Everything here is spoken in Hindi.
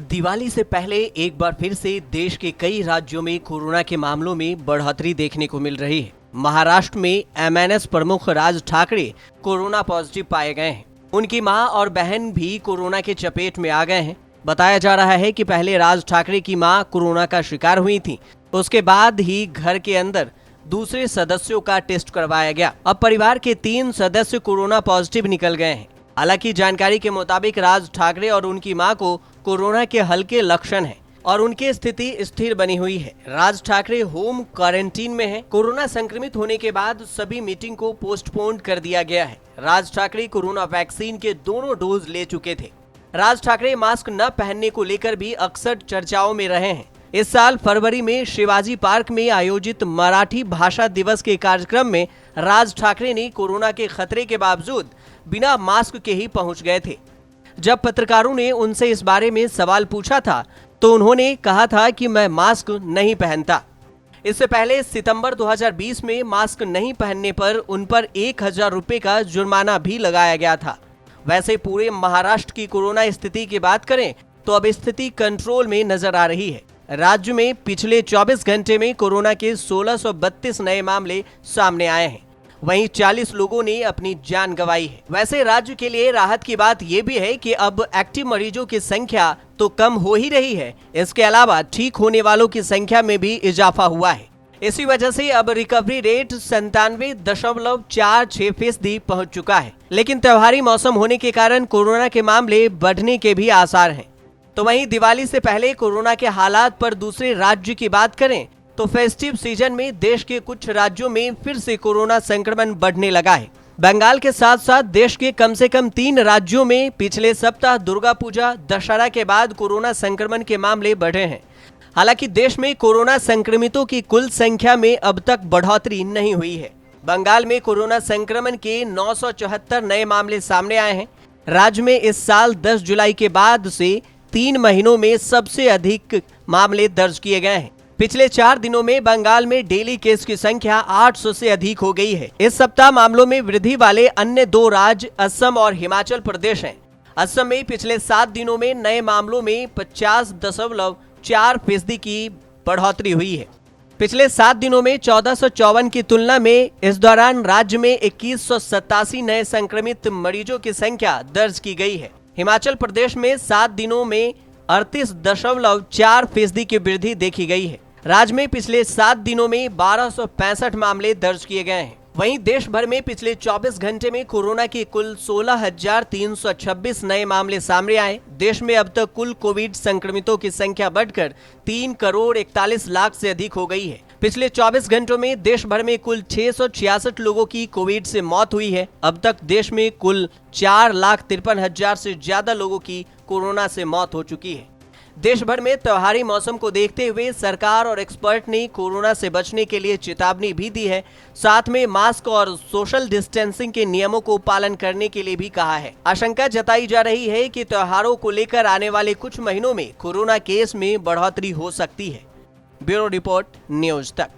दिवाली से पहले एक बार फिर से देश के कई राज्यों में कोरोना के मामलों में बढ़ोतरी देखने को मिल रही है। महाराष्ट्र में एमएनएस प्रमुख राज ठाकरे कोरोना पॉजिटिव पाए गए हैं। उनकी मां और बहन भी कोरोना के चपेट में आ गए हैं। बताया जा रहा है कि पहले राज ठाकरे की मां कोरोना का शिकार हुई थी, उसके बाद ही घर के अंदर दूसरे सदस्यों का टेस्ट करवाया गया। अब परिवार के 3 सदस्य कोरोना पॉजिटिव निकल गए हैं। हालांकि जानकारी के मुताबिक राज ठाकरे और उनकी मां को कोरोना के हल्के लक्षण हैं और उनकी स्थिति स्थिर बनी हुई है। राज ठाकरे होम क्वारंटीन में हैं। कोरोना संक्रमित होने के बाद सभी मीटिंग को पोस्टपोन कर दिया गया है। राज ठाकरे कोरोना वैक्सीन के दोनों डोज ले चुके थे। राज ठाकरे मास्क न पहनने को लेकर भी अक्सर चर्चाओं में रहे हैं। इस साल फरवरी में शिवाजी पार्क में आयोजित मराठी भाषा दिवस के कार्यक्रम में राज ठाकरे ने कोरोना के खतरे के बावजूद बिना मास्क के ही पहुंच गए थे। जब पत्रकारों ने उनसे इस बारे में सवाल पूछा था तो उन्होंने कहा था कि मैं मास्क नहीं पहनता। इससे पहले सितंबर 2020 में मास्क नहीं पहनने पर उन पर 1000 रुपए का जुर्माना भी लगाया गया था। वैसे पूरे महाराष्ट्र की कोरोना स्थिति की बात करें तो अब स्थिति कंट्रोल में नजर आ रही है। राज्य में पिछले 24 घंटे में कोरोना के 1632 नए मामले सामने आए हैं। वहीं 40 लोगों ने अपनी जान गंवाई है। वैसे राज्य के लिए राहत की बात यह भी है कि अब एक्टिव मरीजों की संख्या तो कम हो ही रही है, इसके अलावा ठीक होने वालों की संख्या में भी इजाफा हुआ है। इसी वजह से अब रिकवरी रेट 97.46% पहुंच चुका है। लेकिन त्योहारी मौसम होने के कारण कोरोना के मामले बढ़ने के भी आसार हैं। तो वहीं दिवाली से पहले कोरोना के हालात पर दूसरे राज्य की बात करें तो फेस्टिव सीजन में देश के कुछ राज्यों में फिर से कोरोना संक्रमण बढ़ने लगा है। बंगाल के साथ साथ देश के कम से कम 3 राज्यों में पिछले सप्ताह दुर्गा पूजा, दशहरा के बाद कोरोना संक्रमण के मामले बढ़े हैं। हालांकि देश में कोरोना संक्रमितों की कुल संख्या में अब तक बढ़ोतरी नहीं हुई है। बंगाल में कोरोना संक्रमण के 974 नए मामले सामने आए हैं। राज्य में इस साल 10 जुलाई के बाद से 3 महीनों में सबसे अधिक मामले दर्ज किए गए हैं। पिछले 4 दिनों में बंगाल में डेली केस की संख्या 800 से अधिक हो गई है। इस सप्ताह मामलों में वृद्धि वाले अन्य 2 राज्य असम और हिमाचल प्रदेश हैं। असम में पिछले 7 दिनों में नए मामलों में 50.4% की बढ़ोतरी हुई है। पिछले 7 दिनों में 1454 की तुलना में इस दौरान राज्य में 2187 नए संक्रमित मरीजों की संख्या दर्ज की गई है। हिमाचल प्रदेश में 7 दिनों में 38.4% की वृद्धि देखी गई है। राज्य में पिछले 7 दिनों में 1265 मामले दर्ज किए गए हैं। वहीं देश भर में पिछले 24 घंटे में कोरोना के कुल 16,326 नए मामले सामने आए। देश में अब तक कुल कोविड संक्रमितों की संख्या बढ़कर 3,41,00,000 से अधिक हो गई है। पिछले 24 घंटों में देश भर में कुल 666 लोगों की कोविड से मौत हुई है। अब तक देश में कुल 4,53,000 से ज्यादा लोगों की कोरोना से मौत हो चुकी है। देश भर में त्योहारी मौसम को देखते हुए सरकार और एक्सपर्ट ने कोरोना से बचने के लिए चेतावनी भी दी है। साथ में मास्क और सोशल डिस्टेंसिंग के नियमों को पालन करने के लिए भी कहा है। आशंका जताई जा रही है कि त्योहारों को लेकर आने वाले कुछ महीनों में कोरोना केस में बढ़ोतरी हो सकती है। ब्यूरो रिपोर्ट, न्यूज तक।